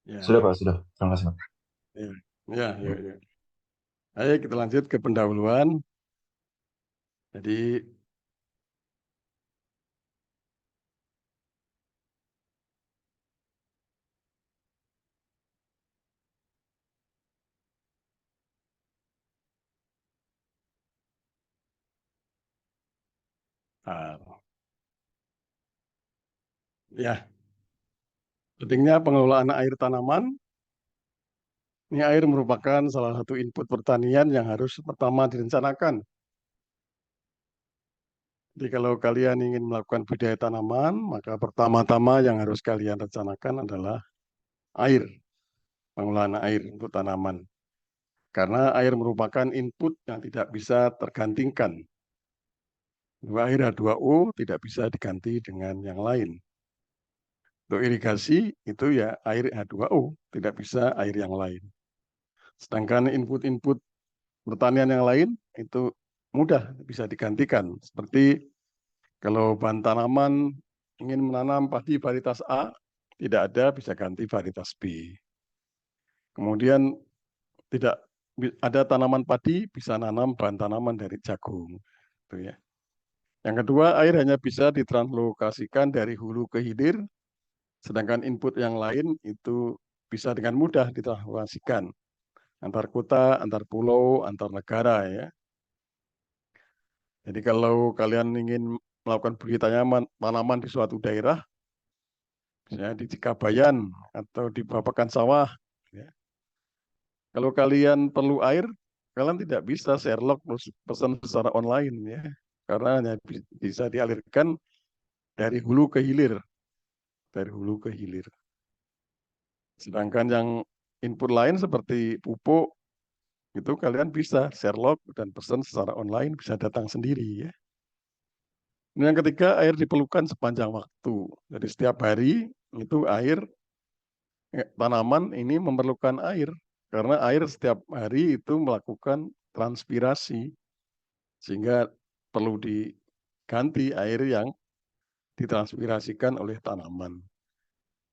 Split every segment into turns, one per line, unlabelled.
Ya,
Sudah Pak, sudah. Terima kasih Pak.
ya, ya, ya, ya. Ayo kita lanjut ke pendahuluan. Jadi, ah, ya, pentingnya pengelolaan air tanaman. Ini air merupakan salah satu input pertanian yang harus pertama direncanakan. Jadi kalau kalian ingin melakukan budidaya tanaman, maka pertama-tama yang harus kalian rencanakan adalah air, pengelolaan air untuk tanaman. Karena air merupakan input yang tidak bisa tergantikan. Air H2O tidak bisa diganti dengan yang lain. Untuk irigasi itu ya air H2O, tidak bisa air yang lain. Sedangkan input-input pertanian yang lain itu mudah bisa digantikan. Seperti kalau bahan tanaman ingin menanam padi varietas A, tidak ada bisa ganti varietas B. Kemudian tidak ada tanaman padi bisa nanam bahan tanaman dari jagung. Itu ya. Yang kedua, air hanya bisa ditranslokasikan dari hulu ke hilir, sedangkan input yang lain itu bisa dengan mudah ditranslokasikan antar kota, antar pulau, antar negara ya. Jadi kalau kalian ingin melakukan budidaya tanaman di suatu daerah, misalnya di Cikabayan atau di Babakan Sawah, ya. Kalau kalian perlu air, kalian tidak bisa Sherlock pesan secara online ya, karena hanya bisa dialirkan dari hulu ke hilir, dari hulu ke hilir. Sedangkan yang input lain seperti pupuk itu kalian bisa Sherlock dan pesan secara online, bisa datang sendiri ya. Yang ketiga, air diperlukan sepanjang waktu. Jadi setiap hari itu air, tanaman ini memerlukan air. Karena air setiap hari itu melakukan transpirasi. Sehingga perlu diganti air yang ditranspirasikan oleh tanaman.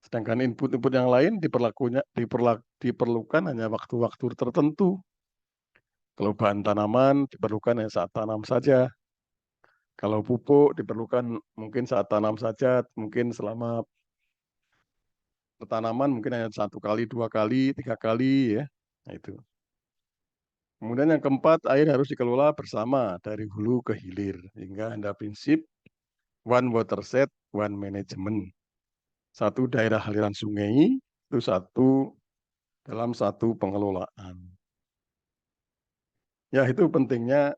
Sedangkan input-input yang lain diperlukan hanya waktu-waktu tertentu. Kalau bahan tanaman diperlukan hanya saat tanam saja. Kalau pupuk diperlukan mungkin saat tanam saja, mungkin selama tanaman mungkin hanya 1 kali, 2 kali, 3 kali ya. Nah, itu. Kemudian yang keempat, air harus dikelola bersama dari hulu ke hilir hingga ada prinsip one watershed, one management. Satu daerah aliran sungai itu satu dalam satu pengelolaan. Ya itu pentingnya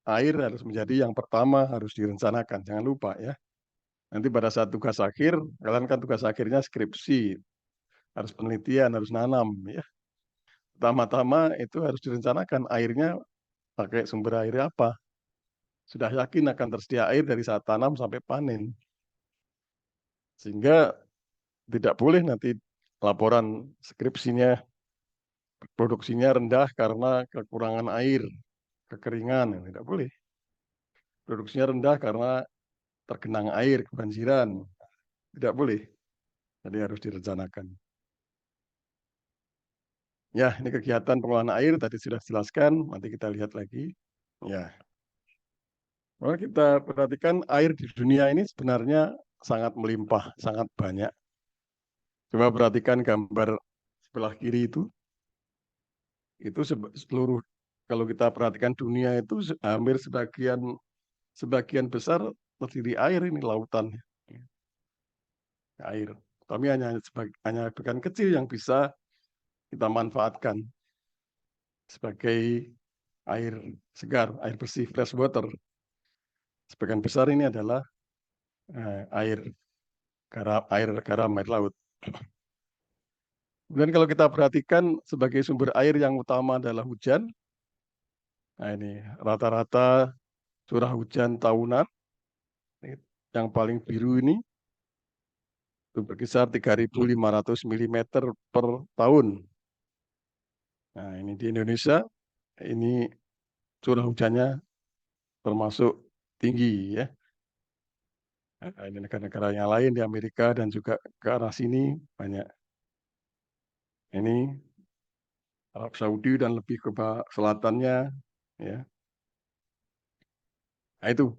air harus menjadi yang pertama harus direncanakan. Jangan lupa ya. Nanti pada saat tugas akhir, kalian kan tugas akhirnya skripsi, harus penelitian, harus nanam ya. Pertama-tama itu harus direncanakan airnya pakai sumber air apa. Sudah yakin akan tersedia air dari saat tanam sampai panen. Sehingga tidak boleh nanti laporan skripsinya produksinya rendah karena kekurangan air, kekeringan, tidak boleh. Produksinya rendah karena tergenang air, kebanjiran, tidak boleh. Jadi harus direncanakan. Ya, ini kegiatan pengelolaan air tadi sudah dijelaskan, nanti kita lihat lagi. Ya, kalau kita perhatikan air di dunia ini sebenarnya sangat melimpah, sangat banyak. Coba perhatikan gambar sebelah kiri itu seluruh kalau kita perhatikan dunia itu hampir sebagian besar terdiri air ini lautan air. Tapi hanya bagian kecil yang bisa kita manfaatkan sebagai air segar, air bersih, fresh water. Sebagian besar ini adalah air garam, air laut. Kemudian kalau kita perhatikan sebagai sumber air yang utama adalah hujan. Nah ini rata-rata curah hujan tahunan yang paling biru ini itu berkisar 3.500 mm per tahun. Nah ini di Indonesia ini curah hujannya termasuk tinggi ya. Nah, ini negara-negara yang lain di Amerika dan juga ke arah sini banyak. Ini Arab Saudi dan lebih ke selatannya, ya. Nah, itu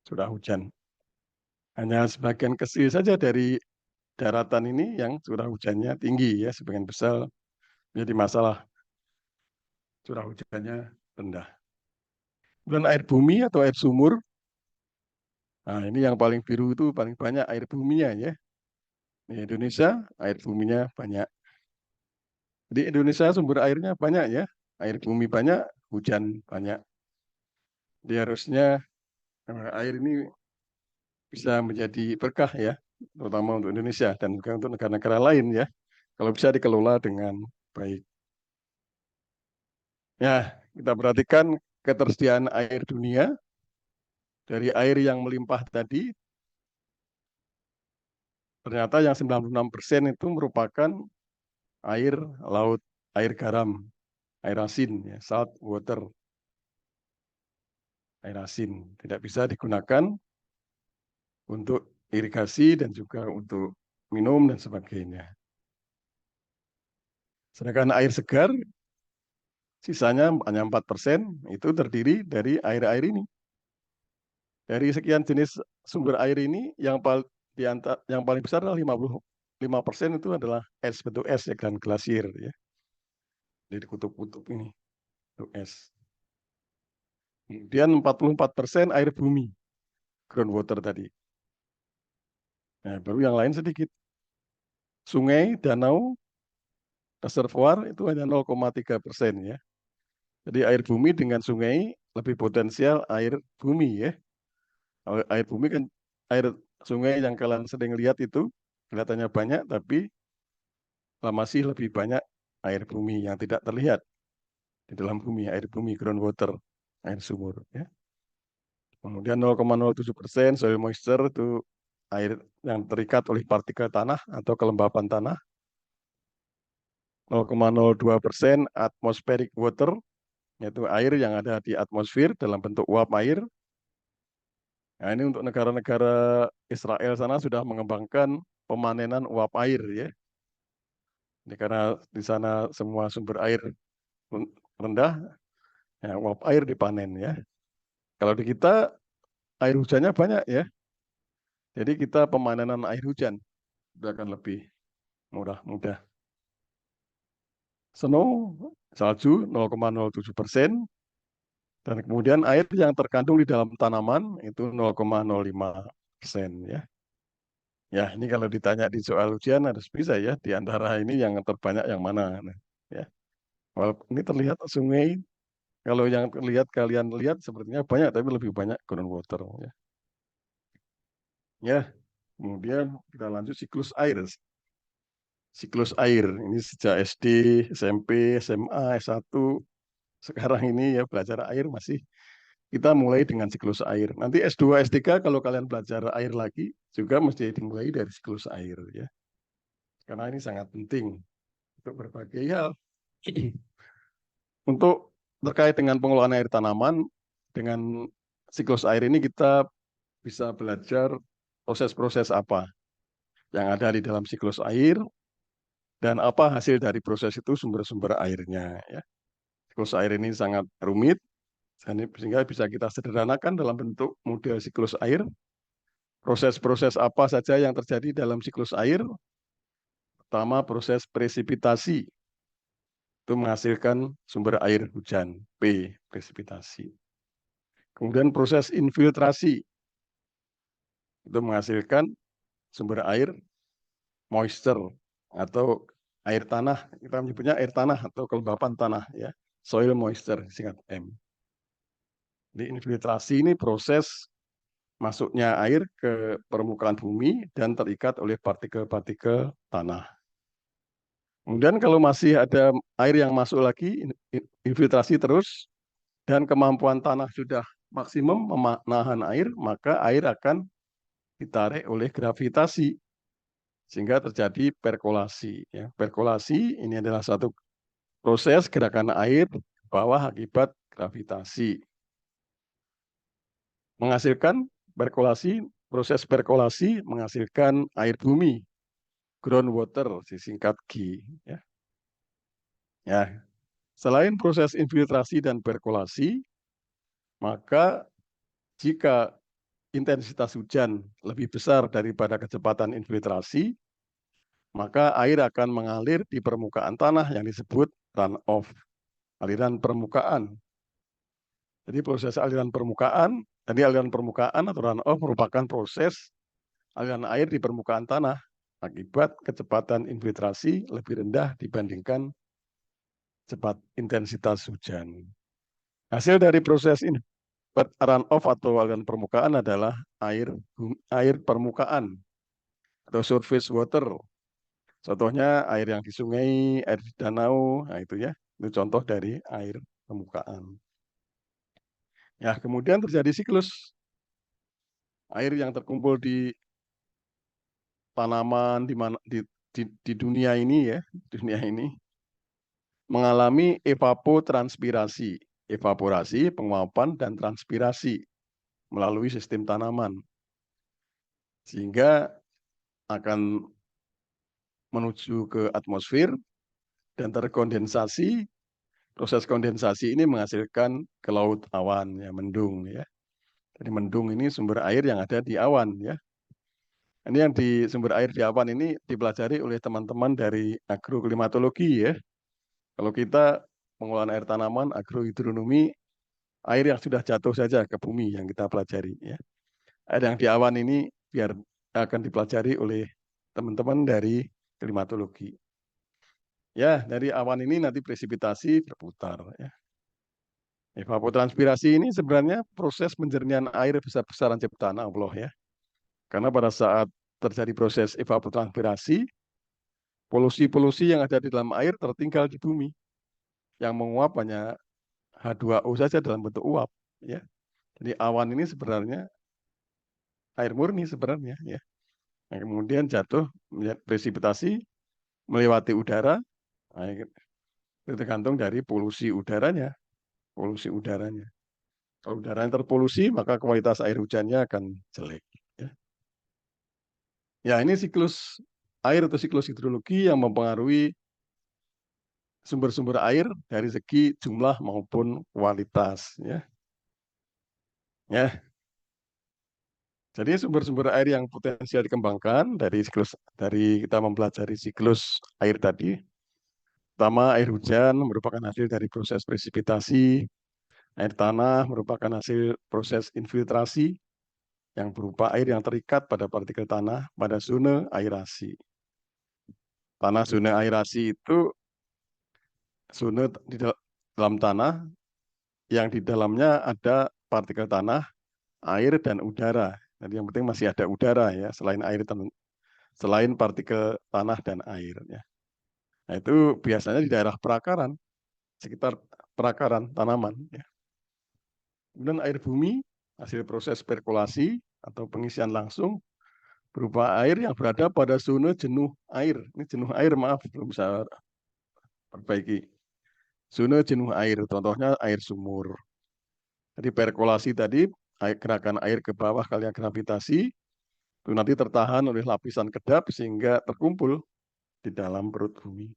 sudah hujan. Hanya sebagian kecil saja dari daratan ini yang curah hujannya tinggi, ya. Sebagian besar menjadi masalah, curah hujannya rendah. Kemudian air bumi atau air sumur. Nah, ini yang paling biru itu paling banyak air buminya, ya. Di Indonesia air buminya banyak. Di Indonesia sumber airnya banyak, ya. Air bumi banyak, hujan banyak. Jadi harusnya air ini bisa menjadi berkah, ya, terutama untuk Indonesia dan juga untuk negara-negara lain, ya, kalau bisa dikelola dengan baik. Ya, kita perhatikan ketersediaan air dunia dari air yang melimpah tadi. Ternyata yang 96% itu merupakan air laut, air garam, air asin, ya, salt water, air asin. Tidak bisa digunakan untuk irigasi dan juga untuk minum dan sebagainya. Sedangkan air segar, sisanya hanya 4%, itu terdiri dari air-air ini. Dari sekian jenis sumber air ini, yang paling besar adalah 55% itu adalah es, bentuk es, ya, dan glasier, ya, dari kutub-kutub ini, itu es. Kemudian 44% air bumi, groundwater tadi. Nah, baru yang lain sedikit. Sungai, danau, reservoir itu hanya 0,3%, ya. Jadi air bumi dengan sungai lebih potensial air bumi, ya. Air bumi kan, air sungai yang kalian sering lihat itu kelihatannya banyak, tapi masih lebih banyak air bumi yang tidak terlihat di dalam bumi, air bumi, groundwater, air sumur, ya. Kemudian 0,07% soil moisture itu air yang terikat oleh partikel tanah atau kelembapan tanah. 0,02% atmospheric water, yaitu air yang ada di atmosfer dalam bentuk uap air. Nah, ini untuk negara-negara Israel sana sudah mengembangkan pemanenan uap air, ya. Ini karena di sana semua sumber air rendah, ya, uap air dipanen, ya. Kalau di kita air hujannya banyak, ya. Jadi kita pemanenan air hujan itu akan lebih mudah. Snow, salju 0,07%, dan kemudian air yang terkandung di dalam tanaman itu 0,05%, ya. Ya, ini kalau ditanya di soal ujian harus bisa, ya, di antara ini yang terbanyak yang mana. Nah, ya. Walaupun ini terlihat sungai, kalau yang terlihat kalian lihat sepertinya banyak, tapi lebih banyak groundwater, ya. Ya, kemudian kita lanjut siklus air. Siklus air ini sejak SD, SMP, SMA, S1, sekarang ini, ya, belajar air masih kita mulai dengan siklus air. Nanti S2, S3 kalau kalian belajar air lagi juga mesti dimulai dari siklus air, ya. Karena ini sangat penting untuk berbagai hal. Untuk terkait dengan pengelolaan air tanaman, dengan siklus air ini kita bisa belajar proses-proses apa yang ada di dalam siklus air dan apa hasil dari proses itu, sumber-sumber airnya, ya. Siklus air ini sangat rumit, sehingga bisa kita sederhanakan dalam bentuk model siklus air. Proses-proses apa saja yang terjadi dalam siklus air? Pertama, proses presipitasi, itu menghasilkan sumber air hujan, P, presipitasi. Kemudian proses infiltrasi, itu menghasilkan sumber air moisture atau air tanah, kita menyebutnya air tanah atau kelembapan tanah, ya, soil moisture, singkat M. Di infiltrasi ini proses masuknya air ke permukaan bumi dan terikat oleh partikel-partikel tanah. Kemudian kalau masih ada air yang masuk lagi, infiltrasi terus, dan kemampuan tanah sudah maksimum menahan air, maka air akan ditarik oleh gravitasi, sehingga terjadi perkolasi, ya. Perkolasi ini adalah satu proses gerakan air ke bawah akibat gravitasi. Menghasilkan perkolasi, proses perkolasi menghasilkan air bumi, groundwater, disingkat G, ya. Ya, selain proses infiltrasi dan perkolasi, maka jika intensitas hujan lebih besar daripada kecepatan infiltrasi, maka air akan mengalir di permukaan tanah yang disebut runoff, aliran permukaan. Jadi proses aliran permukaan atau runoff merupakan proses aliran air di permukaan tanah akibat kecepatan infiltrasi lebih rendah dibandingkan cepat intensitas hujan. Hasil dari proses ini runoff atau aliran permukaan adalah air permukaan atau surface water. Contohnya air yang di sungai, air di danau, nah itu ya. Itu contoh dari air permukaan. Ya, kemudian terjadi siklus air yang terkumpul di tanaman di dunia ini ya, dunia ini mengalami evapotranspirasi, evaporasi, penguapan dan transpirasi melalui sistem tanaman. Sehingga akan menuju ke atmosfer dan terkondensasi. Proses kondensasi ini menghasilkan ke laut awan, ya, mendung. Ya. Jadi mendung ini sumber air yang ada di awan. Ya. Ini yang di sumber air di awan ini dipelajari oleh teman-teman dari agroklimatologi. Ya. Kalau kita pengolahan air tanaman, agrohidronomi, air yang sudah jatuh saja ke bumi yang kita pelajari. Ya. Air yang di awan ini biar akan dipelajari oleh teman-teman dari klimatologi. Ya, dari awan ini nanti presipitasi berputar. Ya. Evapotranspirasi ini sebenarnya proses penjernihan air besar-besaran ciptaan Allah ya. Karena pada saat terjadi proses evapotranspirasi, polusi-polusi yang ada di dalam air tertinggal di bumi. Yang menguap hanya H2O saja dalam bentuk uap. Ya. Jadi awan ini sebenarnya air murni sebenarnya. Ya. Yang kemudian jatuh, presipitasi, melewati udara, nah, itu tergantung dari polusi udaranya. Polusi udaranya. Kalau udaranya terpolusi, maka kualitas air hujannya akan jelek. Ya. Ya, ini siklus air atau siklus hidrologi yang mempengaruhi sumber-sumber air dari segi jumlah maupun kualitas. Ya. Ya. Jadi sumber-sumber air yang potensial dikembangkan dari kita mempelajari siklus air tadi. Pertama, air hujan merupakan hasil dari proses presipitasi. Air tanah merupakan hasil proses infiltrasi yang berupa air yang terikat pada partikel tanah pada zona aerasi. Tanah zona aerasi itu zona di dalam tanah yang di dalamnya ada partikel tanah, air, dan udara. Jadi yang penting masih ada udara ya, selain partikel tanah dan air. Ya. Nah, itu biasanya di daerah perakaran, sekitar perakaran tanaman. Ya. Kemudian air bumi, hasil proses perkolasi atau pengisian langsung, berupa air yang berada pada zona jenuh air. Ini jenuh air, maaf, belum bisa perbaiki. Zona jenuh air, contohnya air sumur. Jadi perkolasi tadi, gerakan air ke bawah kali gravitasi, itu nanti tertahan oleh lapisan kedap sehingga terkumpul di dalam perut bumi.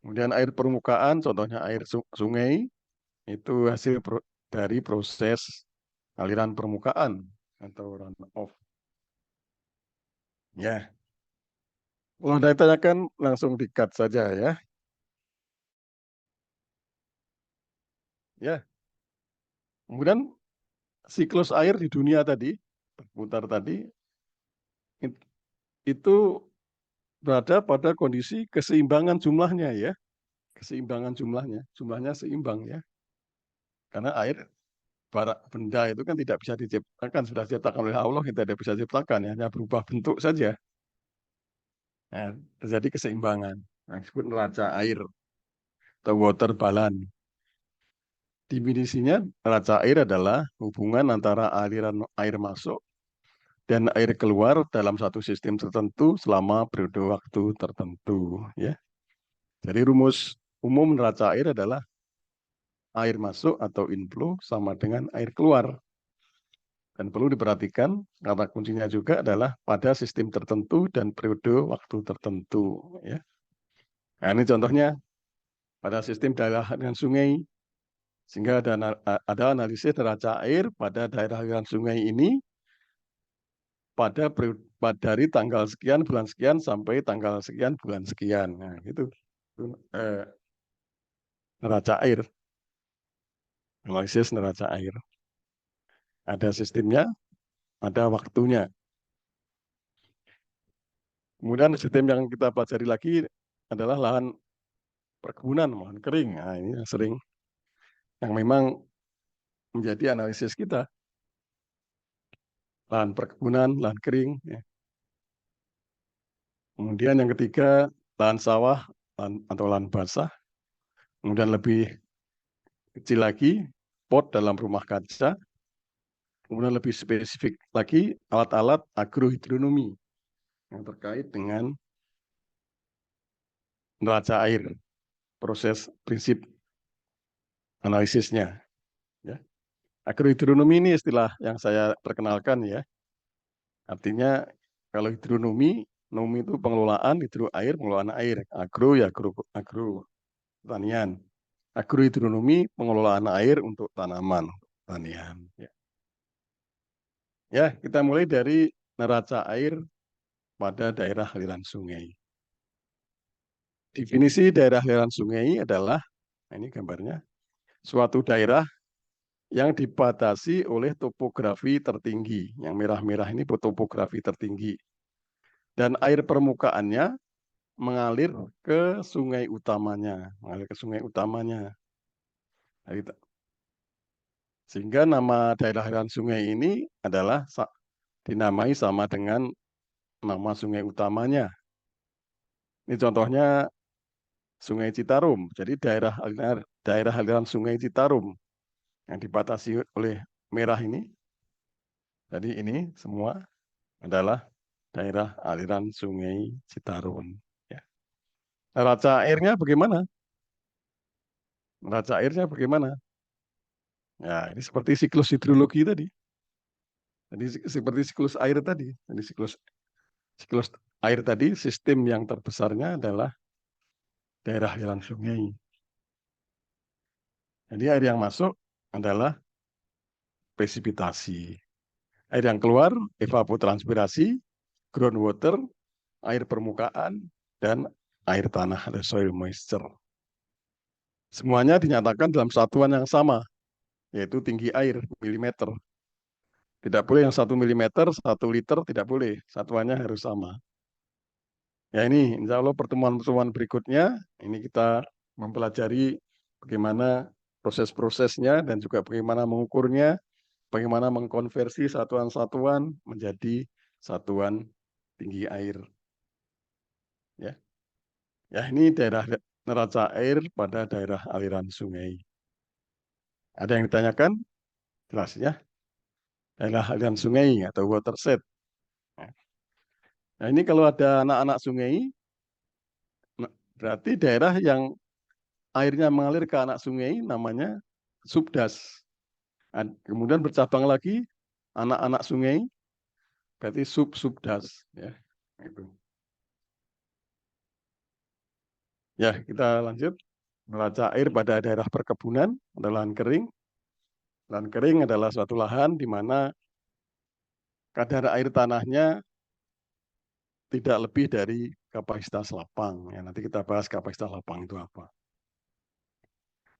Kemudian air permukaan, contohnya air sungai, itu hasil dari proses aliran permukaan atau runoff. Ya, kalau ada ditanyakan langsung di-cut saja ya. Ya, kemudian siklus air di dunia tadi, berputar tadi, itu berada pada kondisi keseimbangan jumlahnya ya. Keseimbangan jumlahnya seimbang ya. Karena air, benda itu kan tidak bisa diciptakan, sudah diciptakan oleh Allah, kita tidak bisa ciptakan ya, hanya berubah bentuk saja. Nah, terjadi keseimbangan. Yang disebut neraca air atau water balance. Definisinya, neraca air adalah hubungan antara aliran air masuk dan air keluar dalam satu sistem tertentu selama periode waktu tertentu. Ya. Jadi rumus umum neraca air adalah air masuk atau inflow sama dengan air keluar. Dan perlu diperhatikan, kata kuncinya juga adalah pada sistem tertentu dan periode waktu tertentu. Ya. Nah, ini contohnya pada sistem daerah aliran sungai, sehingga ada analisis neraca air pada daerah aliran sungai ini dari tanggal sekian bulan sekian sampai tanggal sekian bulan sekian. Nah, itu neraca air, analisis neraca air. Ada sistemnya, ada waktunya. Kemudian sistem yang kita pelajari lagi adalah lahan perkebunan, lahan kering. Nah, ini yang sering, yang memang menjadi analisis kita. Lahan perkebunan, lahan kering. Ya. Kemudian yang ketiga, lahan sawah atau lahan basah. Kemudian lebih kecil lagi, pot dalam rumah kaca. Kemudian lebih spesifik lagi, alat-alat agrohidronomi yang terkait dengan neraca air, proses prinsip analisisnya. Ya. Agrohidronomi ini istilah yang saya perkenalkan ya. Artinya kalau hidronomi, nomi itu pengelolaan, hidro air, pengelolaan air. Agro ya agro pertanian. Agrohidronomi pengelolaan air untuk tanaman pertanian. Ya, kita mulai dari neraca air pada daerah aliran sungai. Definisi daerah aliran sungai adalah, nah ini gambarnya, suatu daerah yang dibatasi oleh topografi tertinggi. Yang merah-merah ini topografi tertinggi. Dan air permukaannya mengalir ke sungai utamanya. Sehingga nama daerah aliran sungai ini adalah dinamai sama dengan nama sungai utamanya. Ini contohnya Sungai Citarum. Jadi daerah aliran Sungai Citarum yang dibatasi oleh merah ini. Jadi ini semua adalah daerah aliran Sungai Citarum. Ya. Neraca airnya bagaimana? Neraca airnya bagaimana? Ya, ini seperti siklus hidrologi tadi. Jadi seperti siklus air tadi. Jadi siklus air tadi, sistem yang terbesarnya adalah daerah aliran sungai. Jadi air yang masuk adalah presipitasi. Air yang keluar, evapotranspirasi, groundwater, air permukaan, dan air tanah atau soil moisture. Semuanya dinyatakan dalam satuan yang sama, yaitu tinggi air, milimeter. Tidak boleh yang 1 milimeter, 1 liter, tidak boleh. Satuannya harus sama. Ya ini, insya Allah pertemuan-pertemuan berikutnya, ini kita mempelajari bagaimana proses-prosesnya dan juga bagaimana mengukurnya, bagaimana mengkonversi satuan-satuan menjadi satuan tinggi air. Ya, ya ini daerah neraca air pada daerah aliran sungai. Ada yang ditanyakan? Jelas ya. Daerah aliran sungai atau watershed. Nah ini kalau ada anak-anak sungai, berarti daerah yang airnya mengalir ke anak sungai namanya subdas. Kemudian bercabang lagi anak-anak sungai, berarti subdas. Ya, itu. Ya, kita lanjut. Neraca air pada daerah perkebunan adalah lahan kering. Lahan kering adalah suatu lahan di mana kadar air tanahnya tidak lebih dari kapasitas lapang. Ya, nanti kita bahas kapasitas lapang itu apa.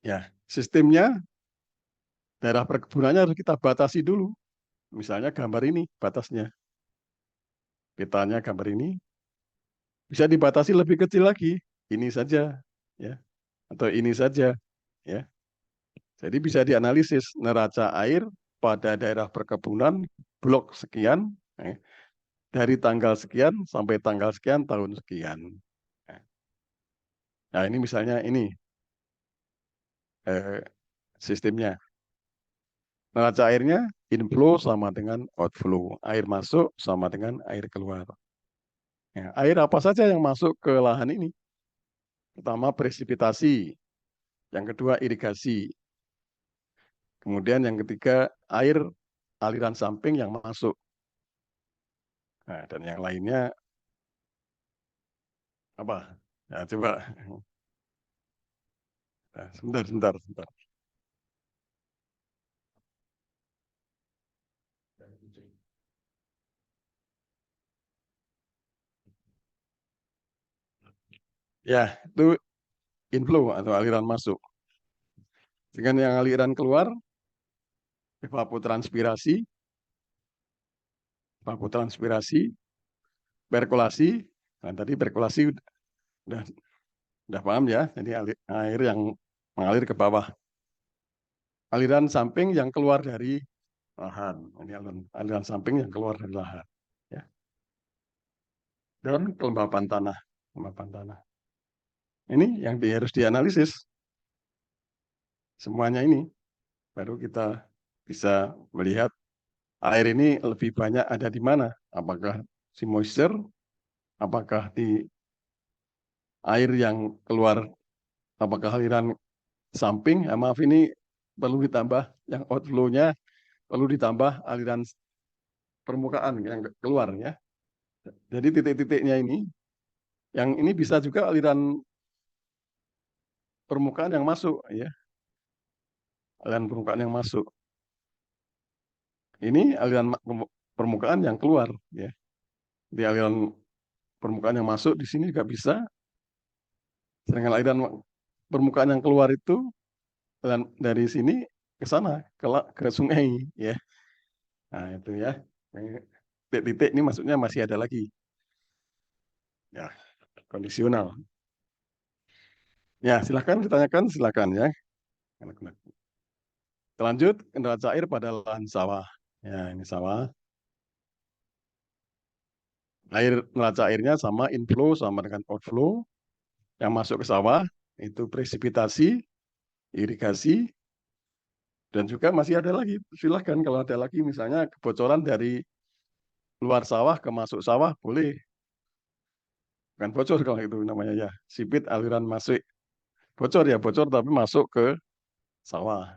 Ya, sistemnya daerah perkebunannya harus kita batasi dulu. Misalnya gambar ini batasnya. Petanya gambar ini bisa dibatasi lebih kecil lagi. Ini saja, ya, atau ini saja, ya. Jadi bisa dianalisis neraca air pada daerah perkebunan blok sekian, ya, dari tanggal sekian sampai tanggal sekian tahun sekian. Nah ini misalnya ini sistemnya. Neraca airnya inflow sama dengan outflow. Air masuk sama dengan air keluar. Ya, air apa saja yang masuk ke lahan ini? Pertama presipitasi, yang kedua irigasi, kemudian yang ketiga air aliran samping yang masuk. Nah, dan yang lainnya apa? Ya, coba. Nah, sebentar. Ya, itu inflow atau aliran masuk. Dengan yang aliran keluar, evapotranspirasi, evapotranspirasi, perkolasi. Nah, tadi perkolasi udah udah paham ya. Jadi air yang mengalir ke bawah. Aliran samping yang keluar dari lahan. Ini aliran samping yang keluar dari lahan. Ya. Dan kelembapan tanah. Kelembapan tanah. Ini yang harus dianalisis. Semuanya ini. Baru kita bisa melihat air ini lebih banyak ada di mana. Apakah si moisture, apakah di air yang keluar, apakah aliran samping, maaf ini perlu ditambah yang outflow-nya, perlu ditambah aliran permukaan yang keluar ya. Jadi titik-titiknya ini, yang ini bisa juga aliran permukaan yang masuk ya, aliran permukaan yang masuk. Ini aliran permukaan yang keluar ya. Di aliran permukaan yang masuk di sini juga bisa. Sedangkan aliran permukaan yang keluar itu dari sini ke sana ke sungai ya. Nah, itu ya. Titik-titik ini maksudnya masih ada lagi. Ya, kondisional. Ya, silahkan ditanyakan, silahkan ya. Lanjut, neraca air pada lahan sawah. Ya, ini sawah. Neraca airnya sama inflow sama dengan outflow. Yang masuk ke sawah itu presipitasi, irigasi, dan juga masih ada lagi. Silahkan kalau ada lagi misalnya kebocoran dari luar sawah ke masuk sawah boleh. Bukan bocor kalau itu namanya ya. Sipit aliran masuk. Bocor ya, bocor tapi masuk ke sawah.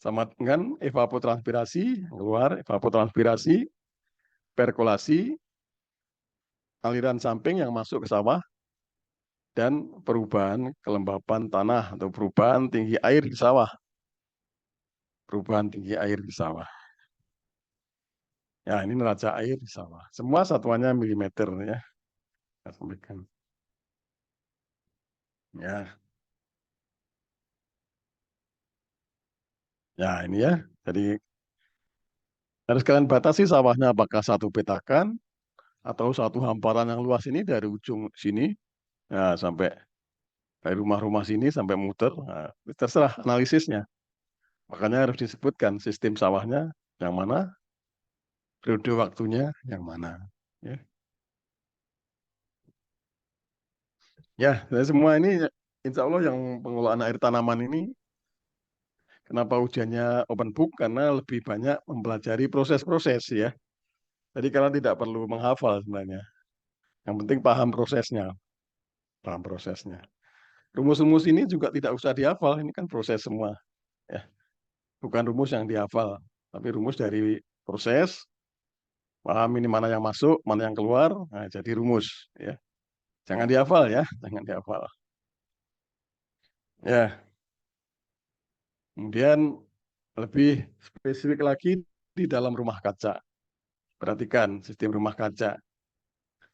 Sama dengan evapotranspirasi, keluar evapotranspirasi, perkolasi, aliran samping yang masuk ke sawah, dan perubahan kelembapan tanah atau perubahan tinggi air di sawah. Perubahan tinggi air di sawah. Ya, ini neraca air di sawah. Semua satuannya milimeter ya. Saya sampaikan. Ya, ya ini ya. Jadi harus kalian batasi sawahnya apakah satu petakan atau satu hamparan yang luas ini dari ujung sini ya, sampai dari rumah-rumah sini sampai muter. Nah, terserah analisisnya. Makanya harus disebutkan sistem sawahnya yang mana, periode waktunya yang mana. Ya, ya dari semua ini insya Allah yang pengelolaan air tanaman ini, kenapa ujiannya open book? Karena lebih banyak mempelajari proses-proses ya. Jadi kalian tidak perlu menghafal sebenarnya. Yang penting paham prosesnya. Paham prosesnya. Rumus-rumus ini juga tidak usah dihafal, ini kan proses semua. Ya. Bukan rumus yang dihafal, tapi rumus dari proses, paham ini mana yang masuk, mana yang keluar, nah, jadi rumus. Ya. Jangan dihafal ya, jangan dihafal. Ya, kemudian lebih spesifik lagi di dalam rumah kaca. Perhatikan sistem rumah kaca.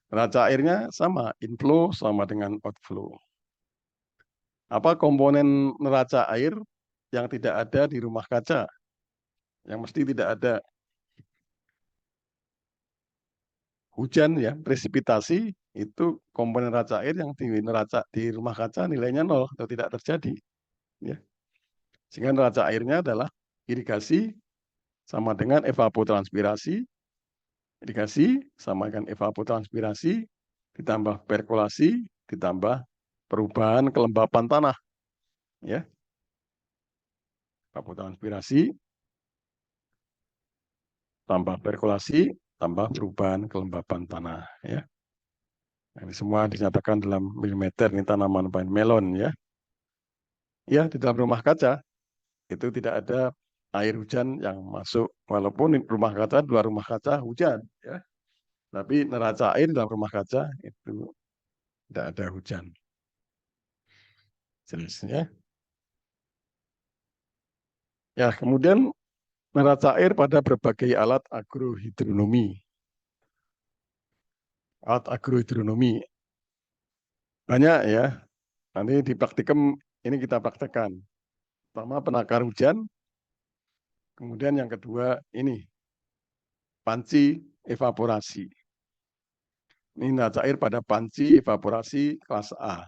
Neraca airnya sama, inflow sama dengan outflow. Apa komponen neraca air yang tidak ada di rumah kaca? Yang mesti tidak ada hujan ya, presipitasi itu komponen neraca air yang di neraca di rumah kaca nilainya nol atau tidak terjadi. Ya. Sehingga neraca airnya adalah irigasi sama dengan evapotranspirasi, irigasi sama dengan evapotranspirasi ditambah perkolasi ditambah perubahan kelembapan tanah. Ya, evapotranspirasi tambah perkolasi tambah perubahan kelembapan tanah. Ya. Ini semua dinyatakan dalam milimeter ini tanaman pine melon ya. Ya, di dalam rumah kaca itu tidak ada air hujan yang masuk. Walaupun rumah kaca, dua rumah kaca hujan ya. Tapi neraca air dalam rumah kaca itu tidak ada hujan. Jelas ya. Ya, kemudian neraca air pada berbagai alat agrohidronomi. Alat agrohidronomi banyak ya. Nanti di praktikum ini kita praktekkan. Pertama penakar hujan, kemudian yang kedua ini panci evaporasi. Ini neraca air pada panci evaporasi kelas A.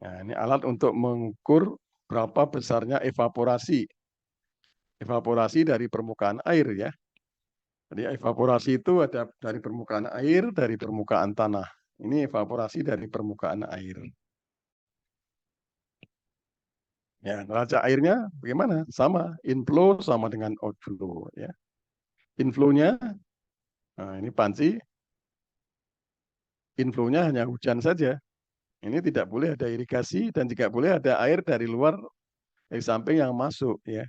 Nah, ini alat untuk mengukur berapa besarnya evaporasi. Evaporasi dari permukaan air ya. Jadi evaporasi itu ada dari permukaan air, dari permukaan tanah. Ini evaporasi dari permukaan air. Ya, neraca airnya bagaimana? Sama, inflow sama dengan outflow ya. Inflow-nya, nah ini panci, inflow-nya hanya hujan saja. Ini tidak boleh ada irigasi dan tidak boleh ada air dari luar dari samping yang masuk ya.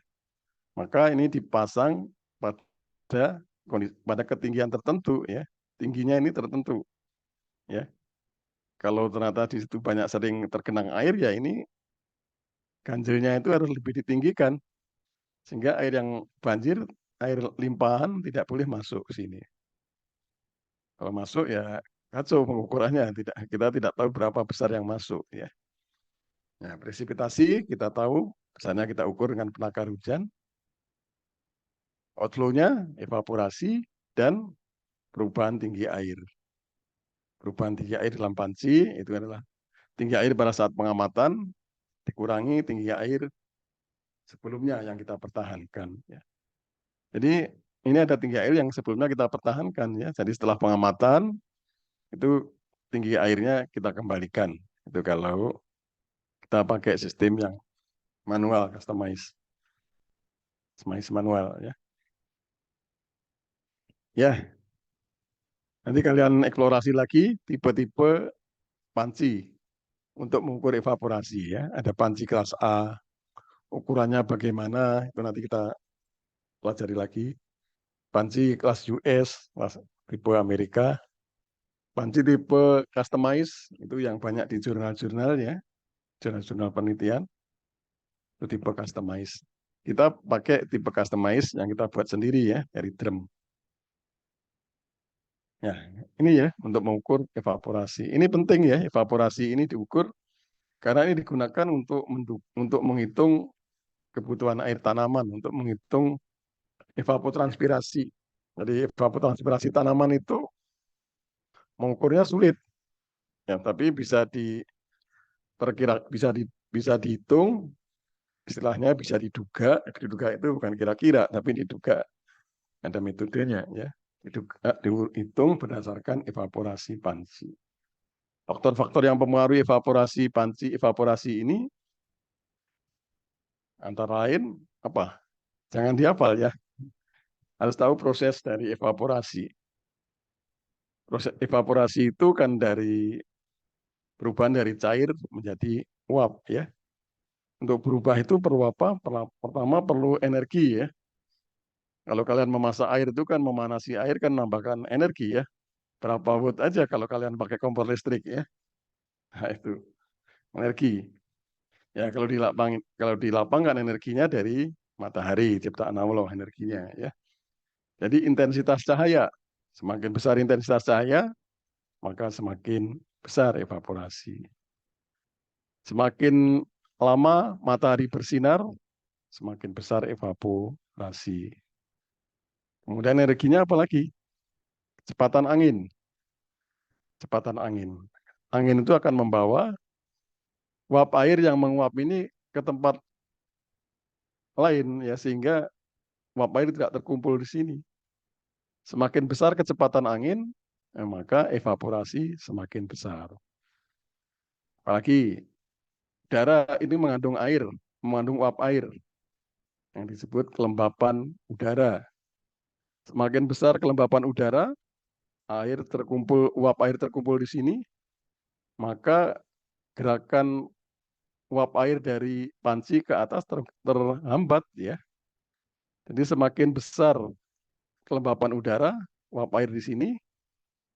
Maka ini dipasang pada ketinggian tertentu ya. Tingginya ini tertentu ya. Kalau ternyata di situ banyak sering tergenang air ya ini ganjilnya itu harus lebih ditinggikan sehingga air yang banjir, air limpahan tidak boleh masuk ke sini. Kalau masuk ya kacau pengukurannya, kita tidak tahu berapa besar yang masuk ya. Nah, presipitasi kita tahu, misalnya kita ukur dengan penakar hujan, outflow-nya, evaporasi, dan perubahan tinggi air. Perubahan tinggi air dalam panci itu adalah tinggi air pada saat pengamatan dikurangi tinggi air sebelumnya yang kita pertahankan. Ya. Jadi ini ada tinggi air yang sebelumnya kita pertahankan ya. Jadi setelah pengamatan itu tinggi airnya kita kembalikan. Itu kalau kita pakai sistem yang manual, customize manual ya. Ya, nanti kalian eksplorasi lagi tipe-tipe panci untuk mengukur evaporasi ya. Ada panci kelas A, ukurannya bagaimana itu nanti kita pelajari lagi. Panci kelas US, kelas tipe Amerika, panci tipe customize itu yang banyak di jurnal-jurnal ya, jurnal-jurnal penelitian itu tipe customize. Kita pakai tipe customize yang kita buat sendiri ya dari drum. Ya, ini ya untuk mengukur evaporasi. Ini penting ya, evaporasi ini diukur karena ini digunakan untuk menghitung kebutuhan air tanaman, untuk menghitung evapotranspirasi. Jadi evapotranspirasi tanaman itu mengukurnya sulit, ya, tapi bisa dihitung, istilahnya bisa diduga. Diduga itu bukan kira-kira, tapi diduga. Ada metodenya ya. Dihitung berdasarkan evaporasi panci. Faktor-faktor yang mempengaruhi evaporasi panci evaporasi ini antara lain apa? Jangan dihafal ya. Harus tahu proses dari evaporasi. Proses evaporasi itu kan dari perubahan dari cair menjadi uap ya. Untuk berubah itu perlu apa? Pertama perlu energi ya. Kalau kalian memasak air itu kan memanasi air kan menambahkan energi ya. Berapa watt aja kalau kalian pakai kompor listrik ya. Nah, itu energi. Ya kalau di lapangan energinya dari matahari ciptaan Allah energinya ya. Jadi intensitas cahaya, semakin besar intensitas cahaya, maka semakin besar evaporasi. Semakin lama matahari bersinar, semakin besar evaporasi. Kemudian energinya apa lagi? Kecepatan angin. Kecepatan angin. Angin itu akan membawa uap air yang menguap ini ke tempat lain ya sehingga uap air tidak terkumpul di sini. Semakin besar kecepatan angin, maka evaporasi semakin besar. Apalagi udara ini mengandung uap air yang disebut kelembapan udara. Semakin besar kelembapan udara, uap air terkumpul di sini, maka gerakan uap air dari panci ke atas terhambat ya. Jadi semakin besar kelembapan udara, uap air di sini,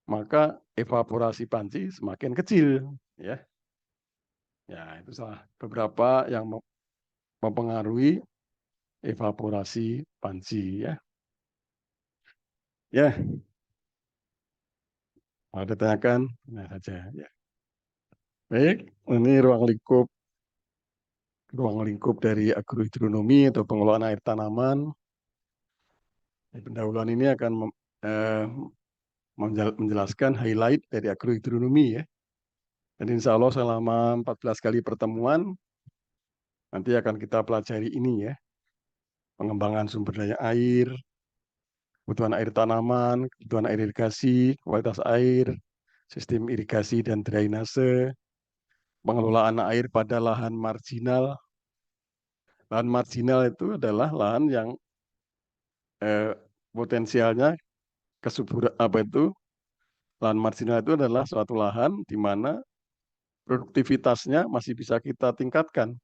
maka evaporasi panci semakin kecil ya. Ya, itu salah beberapa yang mempengaruhi evaporasi panci ya. Ya, mau ditanyakan, nah saja ya. Baik, ini ruang lingkup dari agrohidronomi atau pengelolaan air tanaman. Pendahuluan ini akan menjelaskan highlight dari agrohidronomi ya. Dan insya Allah selama 14 kali pertemuan nanti akan kita pelajari ini ya. Pengembangan sumber daya air, kebutuhan air tanaman, kebutuhan air irigasi, kualitas air, sistem irigasi dan drainase, pengelolaan air pada lahan marginal. Lahan marginal itu adalah lahan yang potensialnya kesuburan apa itu? Lahan marginal itu adalah suatu lahan di mana produktivitasnya masih bisa kita tingkatkan,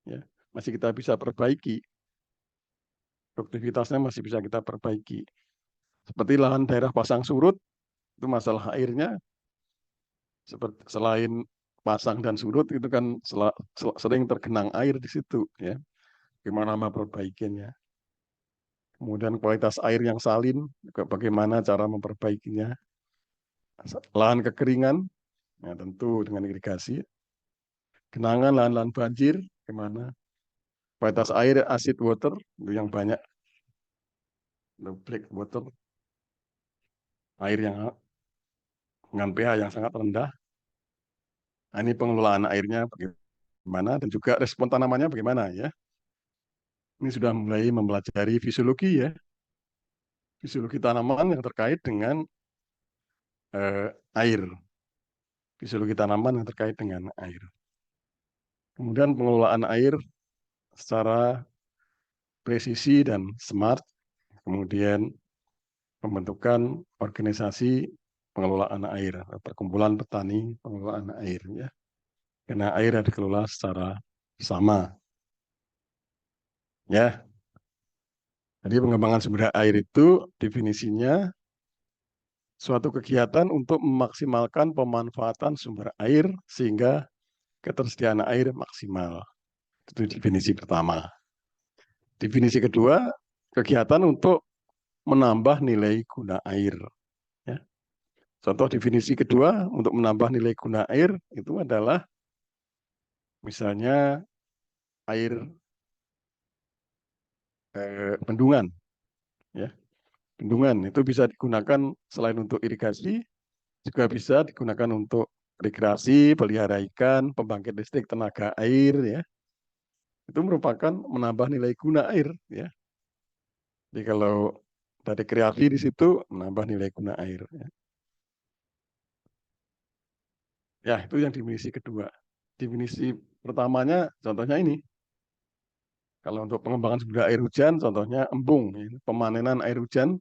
ya, masih kita bisa perbaiki, produktivitasnya masih bisa kita perbaiki. Seperti lahan daerah pasang surut, itu masalah airnya, seperti selain pasang dan surut itu kan sering tergenang air di situ, ya. Gimana memperbaikinya? Kemudian kualitas air yang salin, juga bagaimana cara memperbaikinya? Lahan kekeringan, ya tentu dengan irigasi. Genangan, lahan-lahan banjir, gimana? Kualitas air, acid water, itu yang banyak, black water, air yang dengan pH yang sangat rendah. Nah, ini pengelolaan airnya bagaimana dan juga respon tanamannya bagaimana ya. Ini sudah mulai mempelajari fisiologi ya, fisiologi tanaman yang terkait dengan air, fisiologi tanaman yang terkait dengan air. Kemudian pengelolaan air secara presisi dan smart, kemudian pembentukan organisasi pengelolaan air, perkumpulan petani pengelolaan air ya. Karena air harus dikelola secara sama. Ya, jadi pengembangan sumber air itu definisinya suatu kegiatan untuk memaksimalkan pemanfaatan sumber air sehingga ketersediaan air maksimal. Itu definisi pertama. Definisi kedua, kegiatan untuk menambah nilai guna air. Ya. Contoh definisi kedua untuk menambah nilai guna air itu adalah misalnya air bendungan. Ya. Bendungan itu bisa digunakan selain untuk irigasi, juga bisa digunakan untuk rekreasi, pelihara ikan, pembangkit listrik tenaga air, ya. Itu merupakan menambah nilai guna air, ya. Jadi kalau dari kreasi di situ menambah nilai guna air. Ya. Ya, itu yang definisi kedua. Definisi pertamanya contohnya ini. Kalau untuk pengembangan sumber air hujan, contohnya embung, ya. Pemanenan air hujan.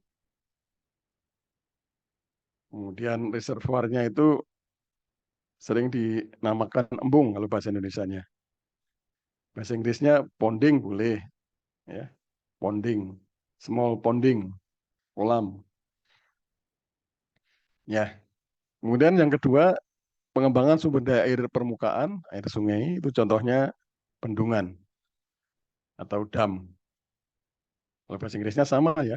Kemudian reservoirnya itu sering dinamakan embung kalau bahasa Indonesianya. Bahasa Inggrisnya ponding boleh, ya. Ponding, small ponding, kolam. Ya. Kemudian yang kedua, pengembangan sumber daya air permukaan, air sungai, itu contohnya bendungan atau dam. Kalau bahasa Inggrisnya sama ya.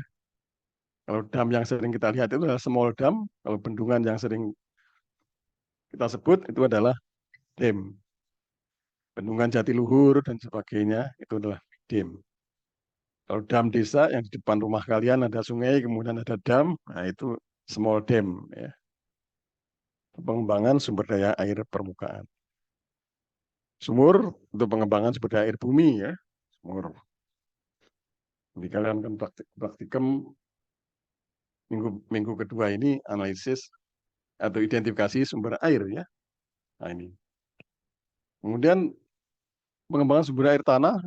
Kalau dam yang sering kita lihat itu adalah small dam, kalau bendungan yang sering kita sebut itu adalah dam. Bendungan Jatiluhur dan sebagainya itu adalah dam. Kalau dam desa yang di depan rumah kalian ada sungai, kemudian ada dam, nah itu small dam ya. Pengembangan sumber daya air permukaan. Sumur untuk pengembangan sumber daya air bumi ya. Sumur. Jadi kalian kan praktikum minggu kedua ini analisis atau identifikasi sumber air ya. Nah ini. Kemudian pengembangan sumber air tanah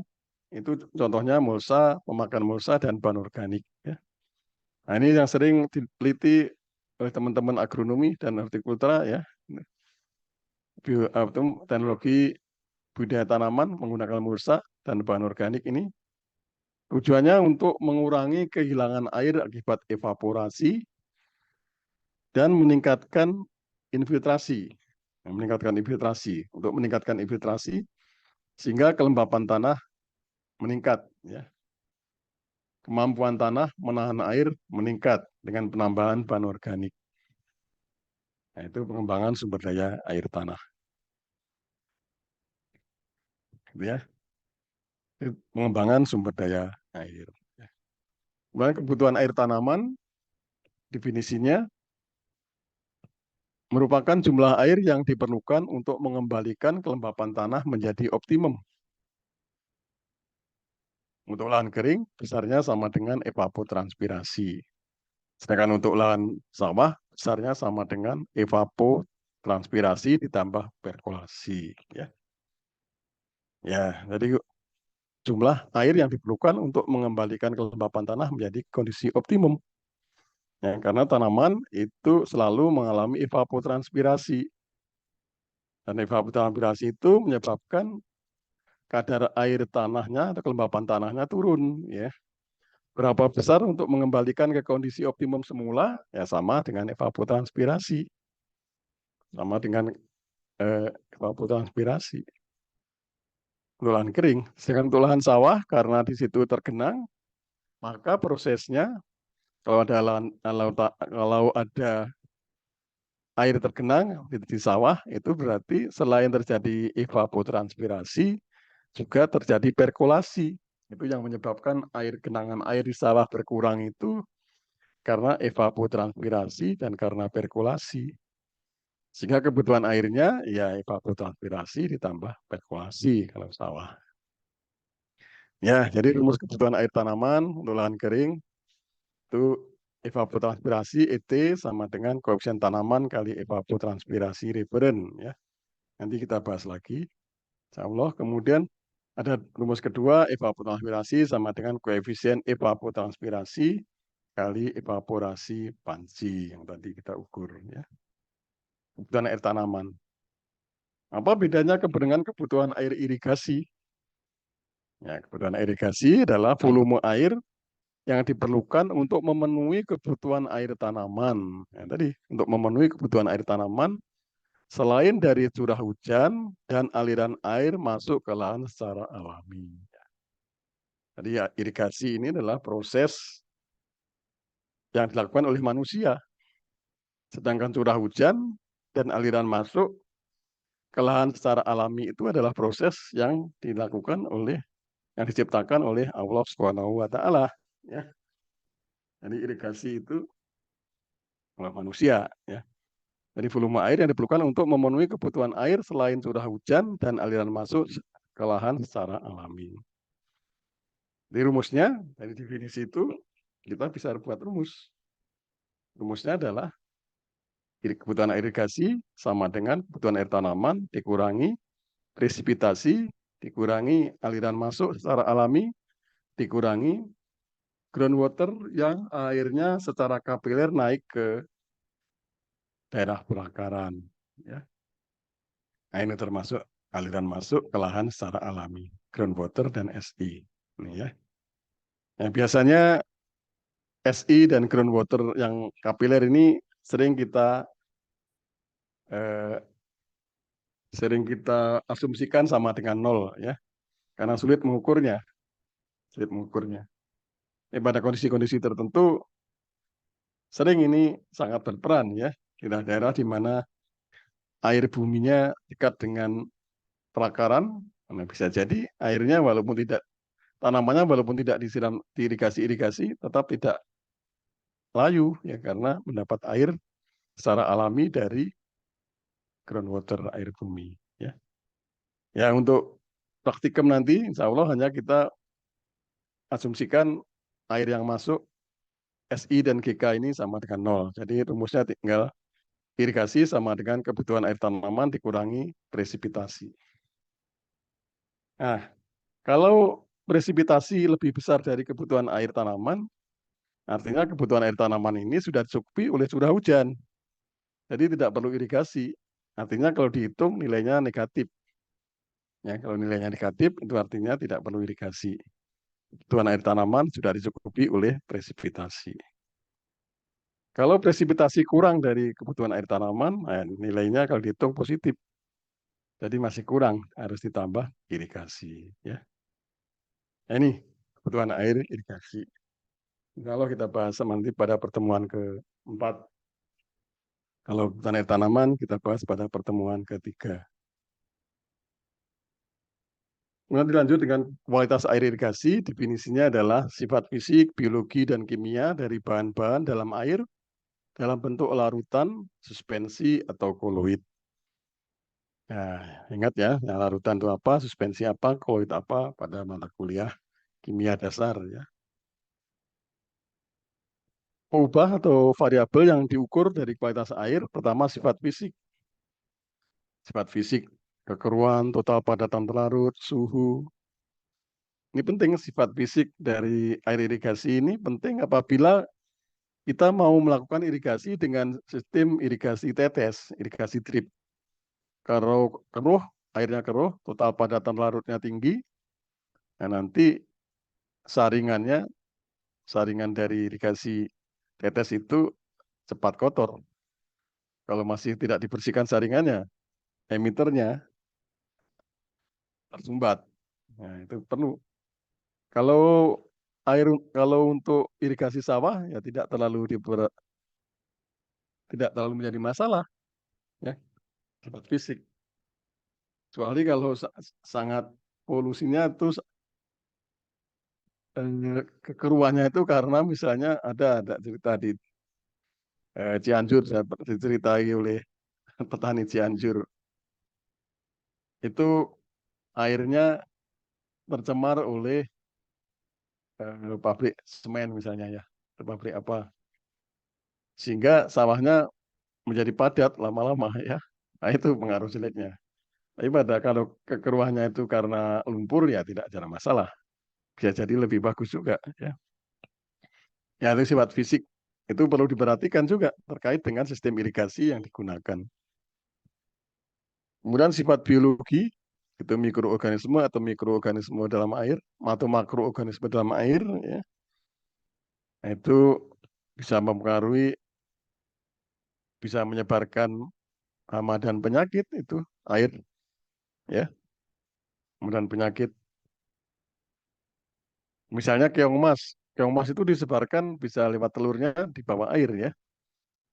itu contohnya mulsa, pemakan mulsa dan bahan organik ya. Nah ini yang sering diteliti oleh teman-teman agronomi dan hortikultura ya. Teknologi budidaya tanaman menggunakan mulsa dan bahan organik ini tujuannya untuk mengurangi kehilangan air akibat evaporasi dan meningkatkan infiltrasi. meningkatkan infiltrasi. Untuk meningkatkan infiltrasi, sehingga kelembapan tanah meningkat. Ya. Kemampuan tanah menahan air meningkat dengan penambahan bahan organik. Nah, itu pengembangan sumber daya air tanah. Gitu ya. Itu pengembangan sumber daya air. Kemudian kebutuhan air tanaman, definisinya merupakan jumlah air yang diperlukan untuk mengembalikan kelembapan tanah menjadi optimum. Untuk lahan kering, besarnya sama dengan evapotranspirasi. Sedangkan untuk lahan sawah, besarnya sama dengan evapotranspirasi ditambah perkolasi. Ya, jadi jumlah air yang diperlukan untuk mengembalikan kelembapan tanah menjadi kondisi optimum. Ya, karena tanaman itu selalu mengalami evapotranspirasi. Dan evapotranspirasi itu menyebabkan kadar air tanahnya atau kelembapan tanahnya turun. Ya. Berapa besar untuk mengembalikan ke kondisi optimum semula? Ya sama dengan evapotranspirasi. Sama dengan evapotranspirasi. Untuk lahan kering. Sedangkan untuk lahan sawah, karena di situ tergenang, maka prosesnya kalau ada air tergenang di sawah, itu berarti selain terjadi evapotranspirasi, juga terjadi perkolasi. Itu yang menyebabkan genangan air di sawah berkurang itu karena evapotranspirasi dan karena perkolasi. Sehingga kebutuhan airnya ya evapotranspirasi ditambah perkolasi kalau sawah. Ya, jadi rumus kebutuhan air tanaman untuk lahan kering itu evapotranspirasi ET sama dengan koefisien tanaman kali evapotranspirasi referen. Ya. Nanti kita bahas lagi. Insya Allah. Kemudian ada rumus kedua, evapotranspirasi sama dengan koefisien evapotranspirasi kali evaporasi panci yang tadi kita ukur. Ya. Kebutuhan air tanaman. Apa bedanya dengan kebutuhan air irigasi? Ya, kebutuhan air irigasi adalah volume air yang diperlukan untuk memenuhi kebutuhan air tanaman. Ya, tadi untuk memenuhi kebutuhan air tanaman selain dari curah hujan dan aliran air masuk ke lahan secara alami. Jadi ya, irigasi ini adalah proses yang dilakukan oleh manusia. Sedangkan curah hujan dan aliran masuk ke lahan secara alami itu adalah proses yang dilakukan oleh yang diciptakan oleh Allah Subhanahu wa taala, ya. Jadi irigasi itu oleh manusia, ya. Jadi volume air yang diperlukan untuk memenuhi kebutuhan air selain curah hujan dan aliran masuk ke lahan secara alami. Di rumusnya, dari definisi itu kita bisa buat rumus. Rumusnya adalah kebutuhan air irigasi sama dengan kebutuhan air tanaman dikurangi presipitasi, dikurangi aliran masuk secara alami, dikurangi groundwater yang airnya secara kapiler naik ke daerah pelakaran. Ya. Nah, ini termasuk aliran masuk ke lahan secara alami, groundwater dan SI. Ini ya. Nah, biasanya SI dan groundwater yang kapiler ini sering kita eh, asumsikan sama dengan nol, ya, karena sulit mengukurnya, sulit mengukurnya. Pada kondisi-kondisi tertentu sering ini sangat berperan, ya, di daerah di mana air buminya dekat dengan pelakaran, nah bisa jadi airnya tanamannya walaupun tidak disiram diirigasi-irigasi tetap tidak layu, ya, karena mendapat air secara alami dari groundwater, air bumi. Ya, ya untuk praktikum nanti, insya Allah hanya kita asumsikan air yang masuk SI dan GK ini sama dengan nol. Jadi rumusnya tinggal irigasi sama dengan kebutuhan air tanaman dikurangi presipitasi. Nah, kalau presipitasi lebih besar dari kebutuhan air tanaman, artinya kebutuhan air tanaman ini sudah dicukupi oleh curah hujan. Jadi tidak perlu irigasi. Artinya kalau dihitung nilainya negatif. Ya, kalau nilainya negatif itu artinya tidak perlu irigasi. Kebutuhan air tanaman sudah dicukupi oleh presipitasi. Kalau presipitasi kurang dari kebutuhan air tanaman, nah, nilainya kalau dihitung positif. Jadi masih kurang, harus ditambah irigasi. Ya. Nah, ini kebutuhan air irigasi. Kalau kita bahas nanti pada pertemuan keempat. Kalau kebutuhan air tanaman, kita bahas pada pertemuan ketiga. Kemudian dilanjut dengan kualitas air irigasi, definisinya adalah sifat fisik, biologi, dan kimia dari bahan-bahan dalam air dalam bentuk larutan, suspensi, atau koloid. Nah, ingat ya, yang larutan itu apa, suspensi apa, koloid apa pada mata kuliah kimia dasar ya. Peubah atau variabel yang diukur dari kualitas air, pertama sifat fisik. Sifat fisik, kekeruan, total padatan terlarut, suhu. Ini penting, sifat fisik dari air irigasi ini penting apabila kita mau melakukan irigasi dengan sistem irigasi tetes, irigasi drip. Kalau keruh, airnya keruh, total padatan larutnya tinggi, nah nanti saringannya, saringan dari irigasi tetes itu cepat kotor. Kalau masih tidak dibersihkan saringannya, emiternya tersumbat. Nah, itu perlu. Kalau air kalau untuk irigasi sawah ya tidak terlalu menjadi masalah ya, sifat fisik. Kecuali kalau sangat polusinya itu kekeruannya itu karena misalnya ada cerita di Cianjur, saya diceritai oleh petani Cianjur, itu airnya tercemar oleh pabrik semen misalnya ya, pabrik apa, sehingga sawahnya menjadi padat lama-lama ya. Nah itu pengaruh jeleknya. Tapi kalau kekeruannya itu karena lumpur ya tidak ada masalah. Bisa jadi lebih bagus juga ya. Ya itu sifat fisik itu perlu diperhatikan juga terkait dengan sistem irigasi yang digunakan. Kemudian sifat biologi itu mikroorganisme atau mikroorganisme dalam air atau makroorganisme dalam air ya. Nah, itu bisa mempengaruhi, bisa menyebarkan hama dan penyakit itu air ya. Kemudian penyakit misalnya keong mas. Keong mas itu disebarkan bisa lewat telurnya di bawah air ya.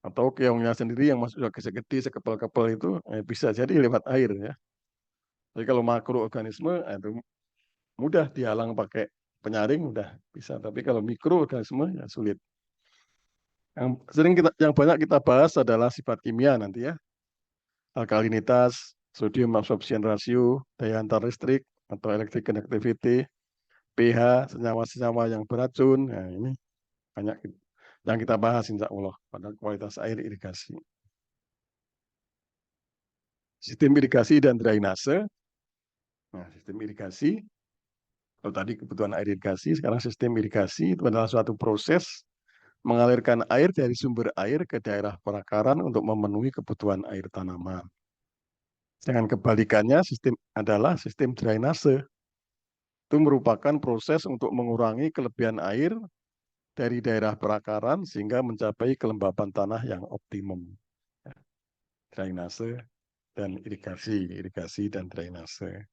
Atau keongnya sendiri yang masuk segede sekepal-kepal itu bisa jadi lewat air ya. Jadi kalau makroorganisme itu mudah dihalang pakai penyaring udah bisa. Tapi kalau mikroorganisme ya sulit. Yang banyak kita bahas adalah sifat kimia nanti ya. Alkalinitas, sodium absorption ratio, daya antar listrik atau electric conductivity, pH, senyawa-senyawa yang beracun. Nah, ini banyak yang kita bahas insya Allah pada kualitas air irigasi. Sistem irigasi dan drainase. Nah, sistem irigasi, kalau tadi kebutuhan air irigasi, sekarang sistem irigasi itu adalah suatu proses mengalirkan air dari sumber air ke daerah perakaran untuk memenuhi kebutuhan air tanaman. Dengan kebalikannya, sistem drainase. Itu merupakan proses untuk mengurangi kelebihan air dari daerah perakaran sehingga mencapai kelembapan tanah yang optimum. Drainase dan irigasi dan drainase.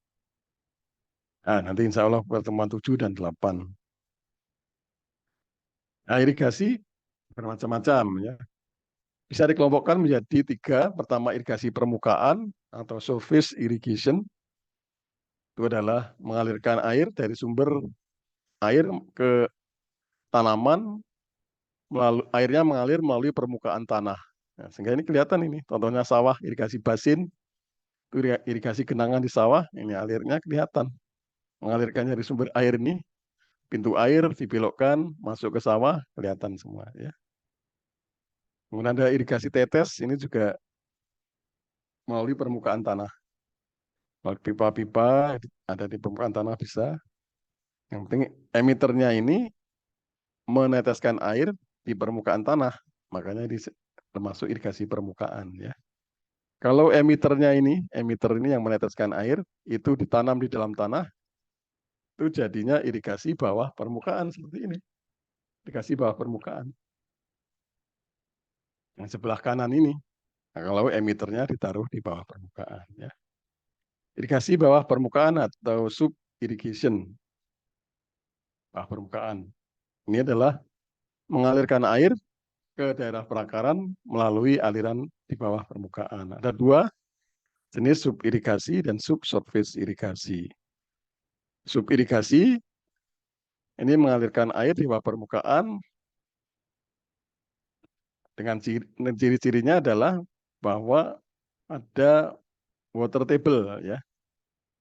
Nah, nanti insya Allah pertemuan 7 dan 8. Nah, irigasi bermacam-macam ya. Bisa dikelompokkan menjadi 3. Pertama, irigasi permukaan atau surface irrigation. Itu adalah mengalirkan air dari sumber air ke tanaman, airnya mengalir melalui permukaan tanah. Nah, sehingga ini kelihatan ini, contohnya sawah, irigasi basin, irigasi genangan di sawah, ini alirnya kelihatan. Mengalirkannya dari sumber air ini, pintu air dibelokkan, masuk ke sawah, kelihatan semua. Ya. Kemudian ada irigasi tetes, ini juga melalui permukaan tanah. Pipa-pipa ada di permukaan tanah bisa. Yang penting emiternya ini meneteskan air di permukaan tanah. Makanya termasuk irigasi permukaan. Ya. Kalau emiter ini yang meneteskan air, itu ditanam di dalam tanah, itu jadinya irigasi bawah permukaan seperti ini. Irigasi bawah permukaan. yang sebelah kanan ini. Nah, kalau emiternya ditaruh di bawah permukaan. Ya. Irigasi bawah permukaan atau sub irrigation bawah permukaan. Ini adalah mengalirkan air ke daerah perakaran melalui aliran di bawah permukaan. Ada dua jenis sub irigasi dan subsurface irigasi. Sub irigasi ini mengalirkan air di bawah permukaan dengan ciri-cirinya adalah bahwa ada water table ya.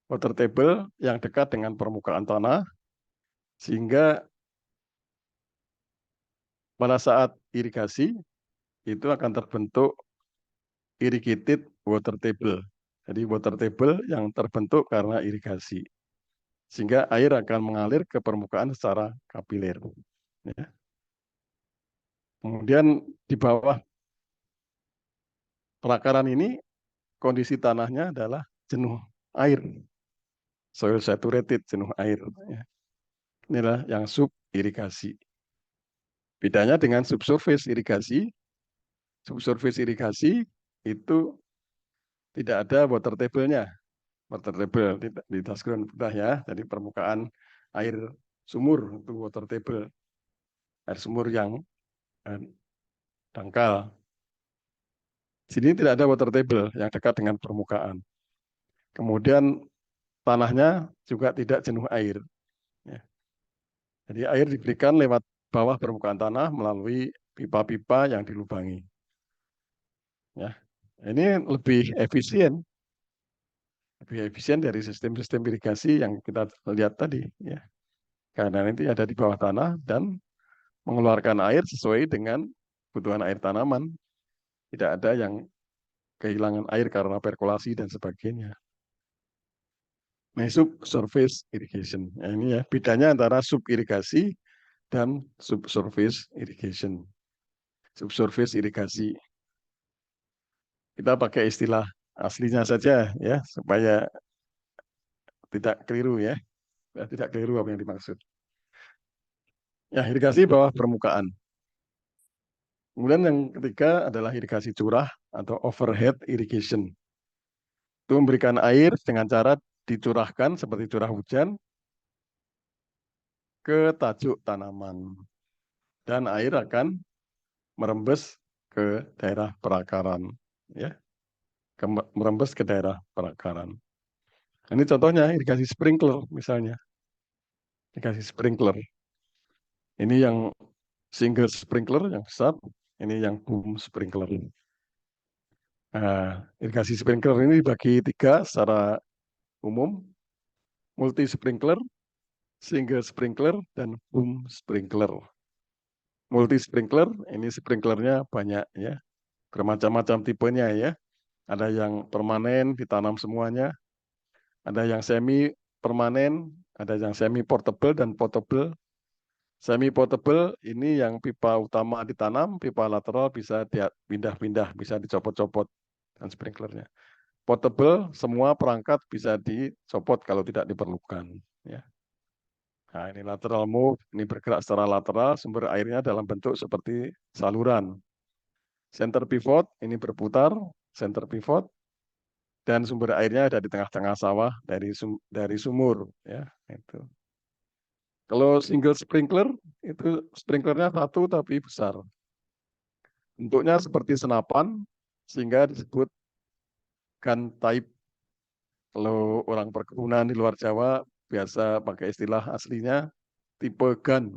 Water table yang dekat dengan permukaan tanah sehingga pada saat irigasi itu akan terbentuk irrigated water table. Jadi water table yang terbentuk karena irigasi. Sehingga air akan mengalir ke permukaan secara kapiler. Ya. Kemudian di bawah perakaran ini kondisi tanahnya adalah jenuh air, soil saturated, jenuh air. Ya. Inilah yang sub irigasi. Bedanya dengan subsurface irigasi, subsurface irigasi itu tidak ada water table-nya. Water table di atas ground putih ya, jadi permukaan air sumur itu water table, air sumur yang dangkal. Sini tidak ada water table yang dekat dengan permukaan. Kemudian tanahnya juga tidak jenuh air. Ya. Jadi air diberikan lewat bawah permukaan tanah melalui pipa-pipa yang dilubangi. Ya. Ini lebih efisien dari sistem-sistem irigasi yang kita lihat tadi. Ya. Karena nanti ada di bawah tanah dan mengeluarkan air sesuai dengan kebutuhan air tanaman. Tidak ada yang kehilangan air karena perkolasi dan sebagainya. Nah, subsurface irrigation. Nah, ini ya bedanya antara sub irigasi dan subsurface irrigation. Subsurface irigasi. Kita pakai istilah aslinya saja ya supaya tidak keliru ya. Tidak keliru apa yang dimaksud. Ya, irigasi bawah permukaan. Kemudian yang ketiga adalah irigasi curah atau overhead irrigation. Itu memberikan air dengan cara dicurahkan seperti curah hujan ke tajuk tanaman. Dan air akan merembes ke daerah perakaran. Ya, merembes ke daerah perakaran. Ini contohnya irigasi sprinkler misalnya. Irigasi sprinkler. Ini yang single sprinkler yang besar, ini yang boom sprinkler. Nah, irigasi sprinkler ini dibagi tiga secara umum, multi sprinkler, single sprinkler, dan boom sprinkler. Multi sprinkler, ini sprinklernya banyak ya, bermacam-macam tipenya ya. Ada yang permanen ditanam semuanya, ada yang semi permanen, ada yang semi portable dan portable. Semi portable ini yang pipa utama ditanam, pipa lateral bisa pindah-pindah, bisa dicopot-copot dan sprinklernya. Portable semua perangkat bisa dicopot kalau tidak diperlukan. Ya. Nah, ini lateral move, ini bergerak secara lateral, sumber airnya dalam bentuk seperti saluran. Center pivot ini berputar, center pivot, dan sumber airnya ada di tengah-tengah sawah dari sumur. Ya, itu. Kalau single sprinkler, itu sprinklernya satu tapi besar. Bentuknya seperti senapan, sehingga disebut gun type. Kalau orang perkebunan di luar Jawa, biasa pakai istilah aslinya tipe gun.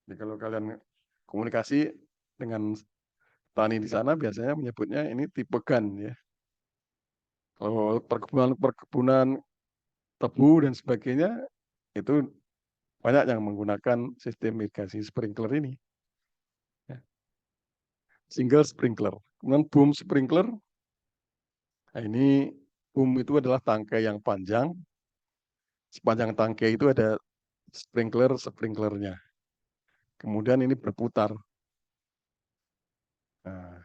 Jadi kalau kalian komunikasi dengan tani di sana, biasanya menyebutnya ini tipe gun. Ya. Kalau perkebunan tebu dan sebagainya, itu banyak yang menggunakan sistem irigasi sprinkler ini. Ya. Single sprinkler. Kemudian boom sprinkler. Nah, ini boom itu adalah tangkai yang panjang. Sepanjang tangkai itu ada sprinklernya. Kemudian ini berputar. Nah,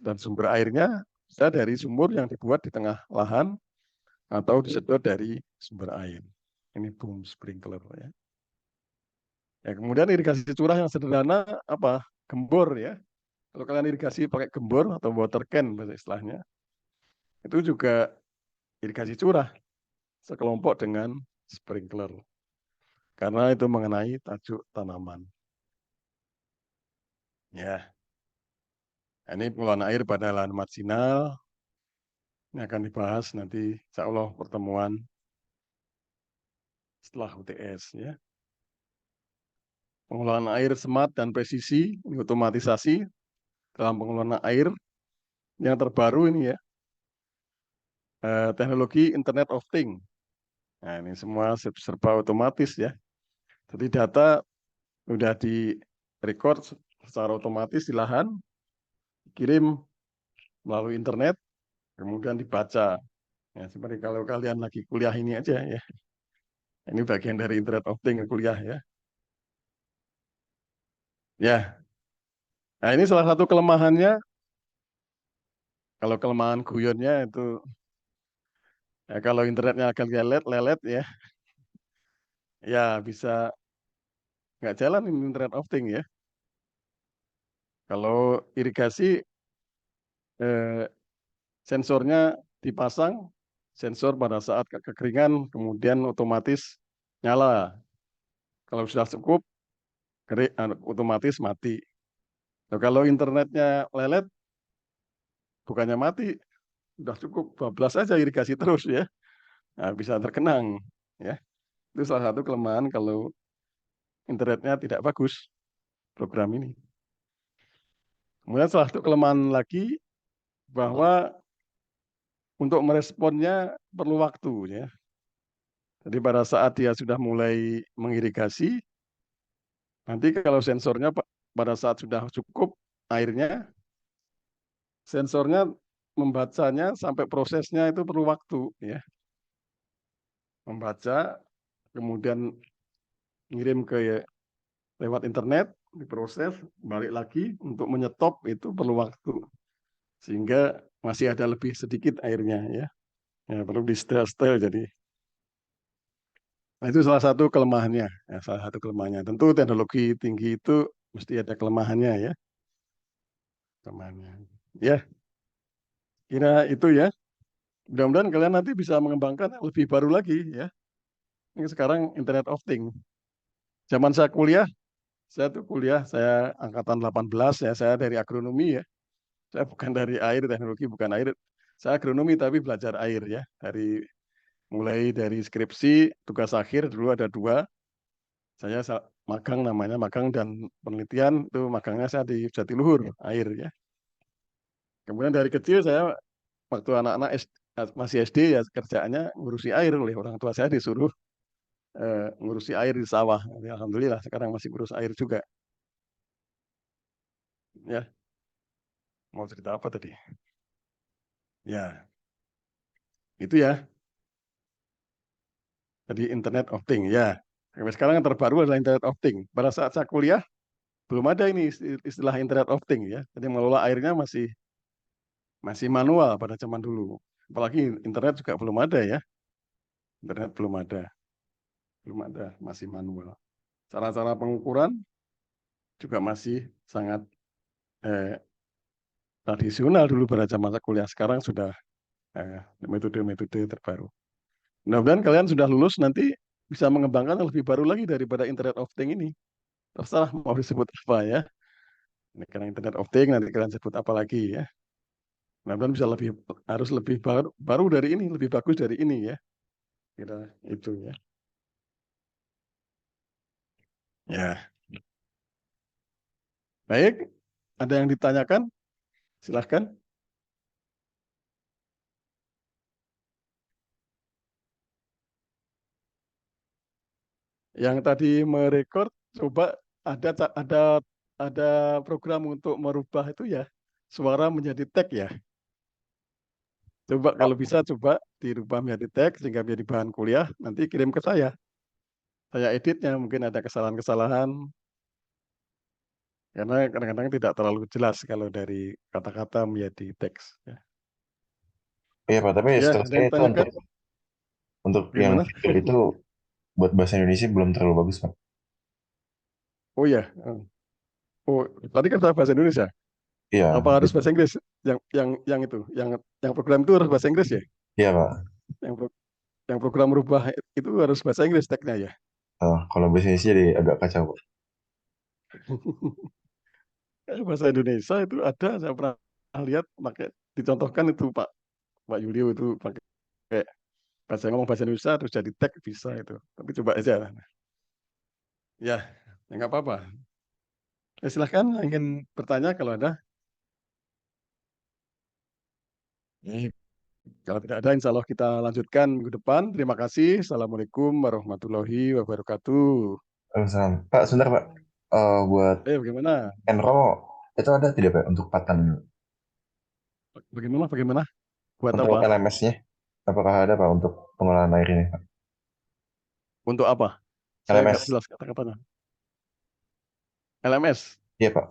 dan sumber airnya bisa dari sumur yang dibuat di tengah lahan atau disedot dari sumber air. Ini boom sprinkler ya. Ya, kemudian irigasi curah yang sederhana apa? Gembor ya. Kalau kalian irigasi pakai gembor atau water can bahasa istilahnya, itu juga irigasi curah sekelompok dengan sprinkler. Karena itu mengenai tajuk tanaman. Ya, ini pengelolaan air pada lahan marginal. Ini akan dibahas nanti, insya Allah pertemuan setelah UTS. Ya. Pengelolaan air smart dan presisi, ini otomatisasi dalam pengelolaan air yang terbaru ini ya, teknologi Internet of Things. Nah, ini semua serba otomatis ya. Jadi data sudah di record secara otomatis di lahan, kirim melalui internet, kemudian dibaca. Ya, seperti kalau kalian lagi kuliah ini aja ya. Ini bagian dari Internet of Things kuliah ya. Ya, nah ini salah satu kelemahannya. Kalau kelemahan guyonnya itu, ya kalau internetnya agak lelet ya, ya bisa nggak jalan ini Internet of Things ya. Kalau irigasi, eh, sensornya dipasang, sensor pada saat kekeringan, kemudian otomatis nyala. Kalau sudah cukup, otomatis mati. Nah, kalau internetnya lelet, bukannya mati, sudah cukup 12 aja irigasi terus ya. Nah, bisa terkenang ya. Itu salah satu kelemahan kalau internetnya tidak bagus program ini. Kemudian salah satu kelemahan lagi bahwa untuk meresponnya perlu waktu ya. Jadi pada saat dia sudah mulai mengirigasi, nanti kalau sensornya pada saat sudah cukup airnya, sensornya membacanya sampai prosesnya itu perlu waktu ya. Membaca, kemudian ngirim ke lewat internet, diproses, balik lagi untuk menyetop itu perlu waktu. Sehingga masih ada lebih sedikit airnya ya. Ya perlu di setel jadi. Nah, itu salah satu kelemahannya. Ya, salah satu kelemahannya. Tentu teknologi tinggi itu mesti ada kelemahannya ya. Kelemahannya. Ya, kira itu ya. Mudah-mudahan kalian nanti bisa mengembangkan yang lebih baru lagi ya. Ini sekarang Internet of Things. Zaman saya tuh kuliah, saya angkatan 18 ya, saya dari agronomi ya. Saya bukan dari air, teknologi bukan air. Saya agronomi tapi belajar air ya. Mulai dari skripsi, tugas akhir dulu ada dua. Saya magang namanya, magang dan penelitian itu magangnya saya di Jatiluhur, air ya. Kemudian dari kecil saya waktu anak-anak masih SD ya kerjaannya ngurusi air oleh orang tua saya disuruh ngurusi air di sawah. Jadi, alhamdulillah sekarang masih ngurus air juga. Ya, mau cerita apa tadi? Ya, itu ya. Jadi Internet of Things ya. Sampai sekarang yang terbaru adalah Internet of Things. Pada saat saya kuliah belum ada ini istilah Internet of Things ya. Jadi mengelola airnya masih masih manual pada zaman dulu. Apalagi internet juga belum ada ya. Internet belum ada, masih manual. Cara-cara pengukuran juga masih sangat eh, tradisional dulu pada zaman saya kuliah. Sekarang sudah metode-metode terbaru. Mudah-mudahan kalian sudah lulus nanti bisa mengembangkan yang lebih baru lagi daripada Internet of Things ini. Terserah mau disebut apa ya. Ini karena Internet of Things nanti kalian sebut apa lagi ya. Mudah-mudahan bisa harus lebih baru dari ini, lebih bagus dari ini ya. Kira itu ya. Ya, baik. Ada yang ditanyakan? Silahkan. Yang tadi merekord, coba ada program untuk merubah itu ya, suara menjadi tag ya. Coba kalau bisa coba dirubah menjadi tag sehingga menjadi bahan kuliah, nanti kirim ke saya. Saya editnya mungkin ada kesalahan-kesalahan karena kadang-kadang tidak terlalu jelas kalau dari kata-kata menjadi teks. Ya,
Iya Pak, tapi
ya
setahu
ada
saya
yang
itu
ditanyakan?
untuk yang
Gimana?
video itu buat bahasa Indonesia belum terlalu bagus Pak.
Oh ya, oh tadi kan saya bahasa Indonesia.
Iya,
Apa harus bahasa Inggris? Yang itu, yang program itu harus bahasa Inggris ya?
iya Pak.
Yang pro- yang program merubah itu harus bahasa Inggris tagnya ya.
Kalau bahasa Indonesia jadi agak kacau Pak.
Bahasa Indonesia itu ada, saya pernah lihat pakai dicontohkan itu Pak Yulio itu pakai bahasa ngomong bahasa Indonesia terus jadi tag bisa itu. Tapi coba aja. Ya, ya nggak apa-apa. Ya, silahkan ingin bertanya kalau ada. Kalau tidak ada, insya Allah kita lanjutkan minggu depan. Terima kasih. Assalamualaikum warahmatullahi wabarakatuh.
Salam. Pak, sebentar Pak. Buat
Bagaimana?
enroll itu ada tidak Pak untuk patan
Bagaimana? Bagaimana? Buat
untuk
apa?
LMS-nya? Apakah ada Pak untuk pengelolaan air ini Pak?
Untuk apa? Saya nggak
LMS.
jelas kata-katanya. LMS.
Iya Pak.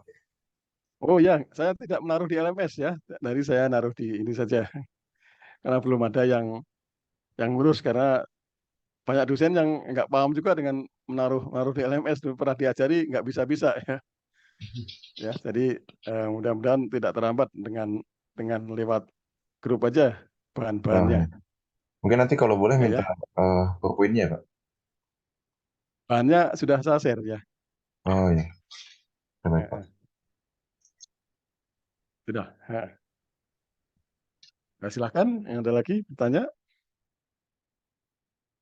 Oh ya, saya tidak menaruh di LMS ya. Dari saya naruh di ini saja. Karena belum ada yang ngurus. Karena banyak dosen yang nggak paham juga dengan menaruh di LMS. Dulu pernah diajari nggak bisa-bisa ya. Ya, jadi mudah-mudahan tidak terhambat dengan lewat grup aja bahan-bahannya.
Iya. Mungkin nanti kalau boleh
Ya,
minta
ya.
PowerPoint-nya Pak.
Bahannya sudah saya share ya.
Oh iya, baik Pak.
Eh, Sudah. Nah, silahkan, yang ada lagi bertanya.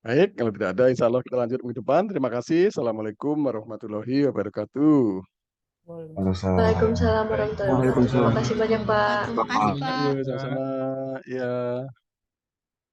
Baik, kalau tidak ada, insya Allah kita lanjut minggu depan. Terima kasih. Assalamualaikum warahmatullahi wabarakatuh.
Waalaikumsalam.
Waalaikumsalam warahmatullahi wabarakatuh. Terima
Waalaikumsalam.
kasih banyak, Pak.
Terima kasih, Pak.
Yuk, sama-sama. Ya.